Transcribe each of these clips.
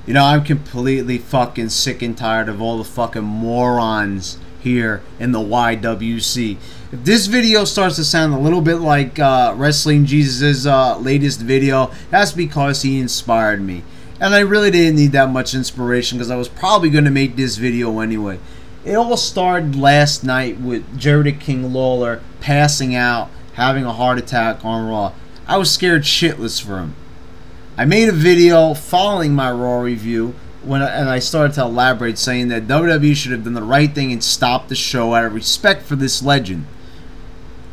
You know, I'm completely fucking sick and tired of all the fucking morons here in the YWC. If this video starts to sound a little bit like Wrestling Jesus' latest video, that's because he inspired me. And I really didn't need that much inspiration because I was probably going to make this video anyway. It all started last night with Jerry the King Lawler passing out, having a heart attack on Raw. I was scared shitless for him. I made a video following my Raw review and I started to elaborate, saying that WWE should have done the right thing and stopped the show out of respect for this legend.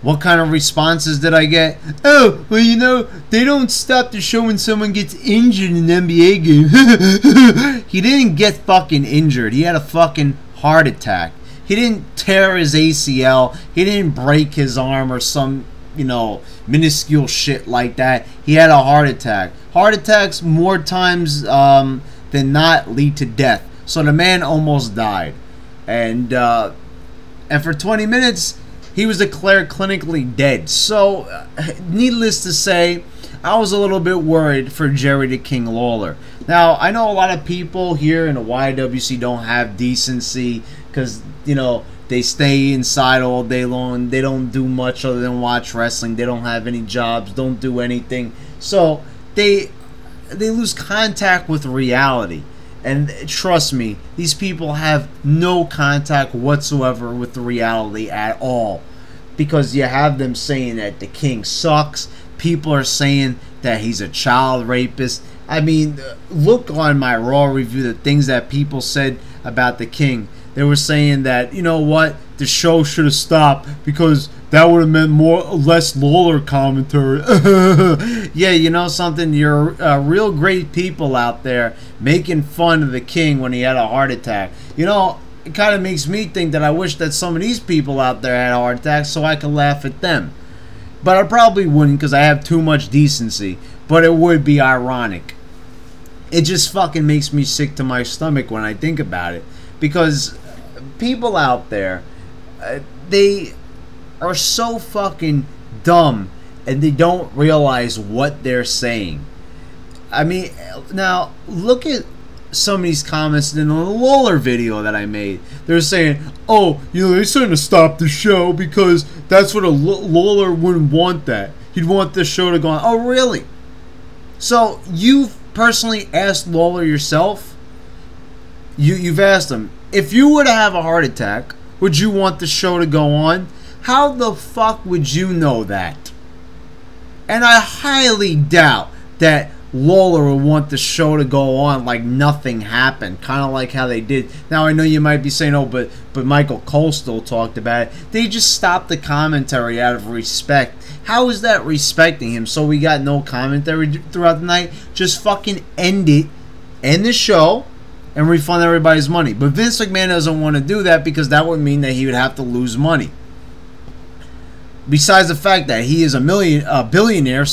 What kind of responses did I get? Oh, well, you know, they don't stop the show when someone gets injured in an NBA game. He didn't get fucking injured. He had a fucking heart attack. He didn't tear his ACL. He didn't break his arm or some, you know, minuscule shit like that. He had a heart attack. Heart attacks more times than not lead to death. So the man almost died. And for 20 minutes, he was declared clinically dead. So, needless to say, I was a little bit worried for Jerry the King Lawler. Now, I know a lot of people here in the YWC don't have decency because, you know, they stay inside all day long. They don't do much other than watch wrestling. They don't have any jobs, don't do anything. So, they lose contact with reality. And trust me, these people have no contact whatsoever with the reality at all. Because you have them saying that the king sucks. People are saying that he's a child rapist. I mean, look on my Raw review, the things that people said about the king. They were saying that, you know what, the show should have stopped because that would have meant less Lawler commentary. Yeah, you know something? You're real great people out there making fun of the king when he had a heart attack. You know, it kind of makes me think that I wish that some of these people out there had heart attacks so I could laugh at them. But I probably wouldn't because I have too much decency. But it would be ironic. It just fucking makes me sick to my stomach when I think about it. Because people out there, they are so fucking dumb and they don't realize what they're saying. I mean, now look at some of these comments in the Lawler video that I made. They're saying, oh, you know, they shouldn't have stopped the show because that's what a Lawler wouldn't want that. He'd want the show to go on. Oh, really? So you've personally asked Lawler yourself? You've asked him, if you were to have a heart attack, would you want the show to go on? How the fuck would you know that? And I highly doubt that Lawler would want the show to go on like nothing happened, kind of like how they did. Now I know you might be saying, oh, but Michael Cole still talked about it. They just stopped the commentary out of respect. How is that respecting him? So we got no commentary throughout the night? Just fucking end it, end the show, and refund everybody's money. But Vince McMahon doesn't want to do that because that would mean that he would have to lose money. Besides the fact that he is a billionaire,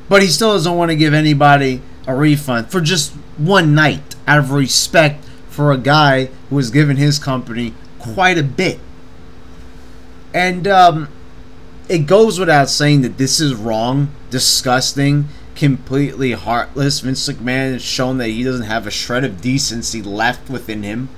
but he still doesn't want to give anybody a refund for just one night out of respect for a guy who has given his company quite a bit. And it goes without saying that this is wrong, disgusting, completely heartless. Vince McMahon has shown that he doesn't have a shred of decency left within him.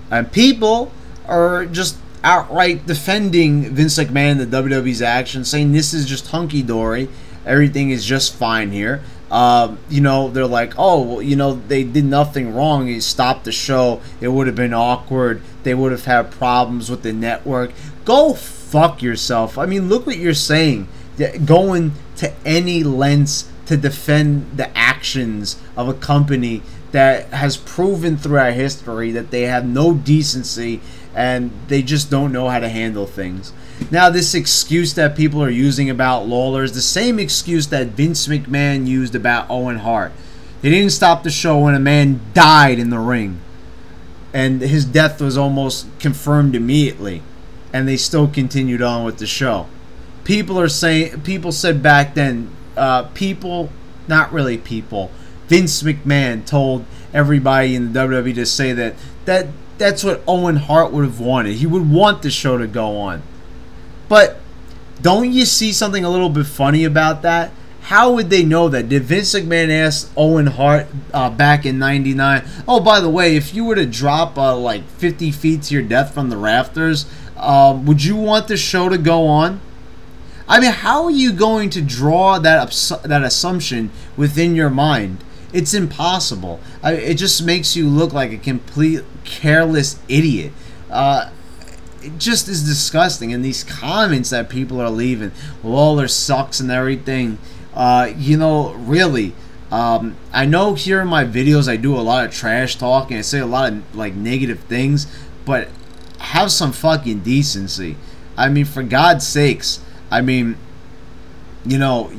And people are just outright defending Vince McMahon and the WWE's actions, saying this is just hunky-dory. Everything is just fine here. You know, they're like, oh, well, you know, they did nothing wrong. He stopped the show. It would have been awkward. They would have had problems with the network. Go fuck yourself. I mean, look what you're saying. Going to any lengths to defend the actions of a company that has proven throughout history that they have no decency and they just don't know how to handle things. Now, this excuse that people are using about Lawler is the same excuse that Vince McMahon used about Owen Hart. They didn't stop the show when a man died in the ring, and his death was almost confirmed immediately, and they still continued on with the show. People said back then, not really people, Vince McMahon told everybody in the WWE to say that's what Owen Hart would have wanted. He would want the show to go on. But don't you see something a little bit funny about that? How would they know that? Did Vince McMahon ask Owen Hart back in '99, oh, by the way, if you were to drop like 50 feet to your death from the rafters, would you want the show to go on? I mean, how are you going to draw that assumption within your mind? It's impossible. It just makes you look like a complete careless idiot. It just is disgusting. And these comments that people are leaving, Lawler sucks and everything. You know, really, I know here in my videos I do a lot of trash talk and I say a lot of like negative things, but have some fucking decency. I mean, for God's sakes, I mean, you know,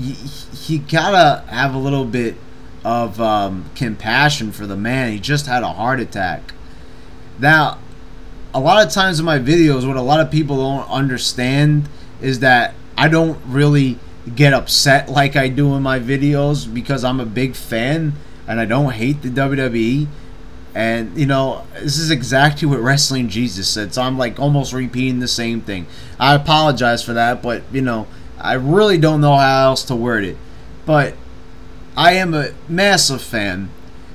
you gotta have a little bit of compassion for the man. He just had a heart attack. Now, a lot of times in my videos, what a lot of people don't understand is that I don't really get upset like I do in my videos because I'm a big fan and I don't hate the WWE. And, you know, this is exactly what Wrestling Jesus said, so I'm like almost repeating the same thing. I apologize for that, but, you know, I really don't know how else to word it. But I am a massive fan,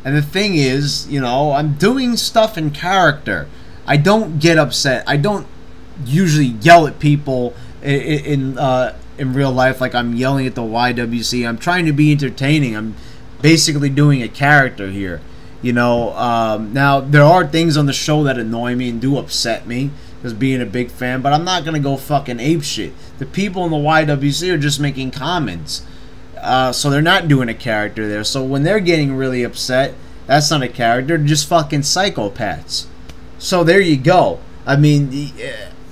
and the thing is, you know, I'm doing stuff in character. I don't get upset. I don't usually yell at people in real life like I'm yelling at the YWC. I'm trying to be entertaining. I'm basically doing a character here. You know, now there are things on the show that annoy me and do upset me as being a big fan, but I'm not gonna go fucking apeshit. The people in the YWC are just making comments, so they're not doing a character there. So when they're getting really upset, that's not a character. They're just fucking psychopaths. So there you go. I mean,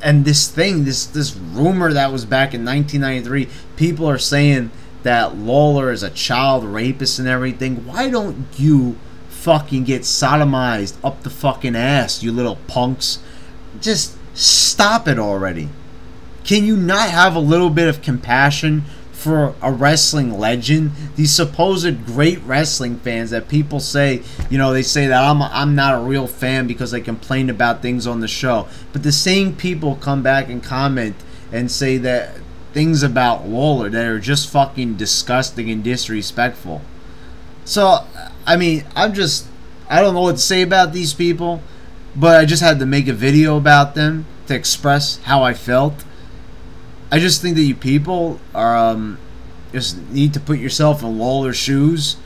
and this thing, this rumor that was back in 1993, people are saying that Lawler is a child rapist and everything. Why don't you fucking get sodomized up the fucking ass, you little punks? Just stop it already. Can you not have a little bit of compassion for a wrestling legend? These supposed great wrestling fans that people say, you know, they say that I'm not a real fan because I complain about things on the show. But the same people come back and comment and say that things about Lawler that are just fucking disgusting and disrespectful. So, I mean, I don't know what to say about these people, but I just had to make a video about them to express how I felt. I just think that you people are just need to put yourself in Lawler's shoes.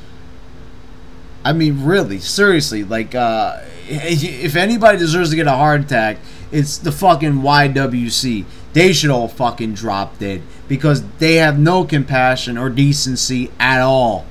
I mean, really, seriously, like, if anybody deserves to get a heart attack, it's the fucking YWC. They should all fucking drop dead because they have no compassion or decency at all.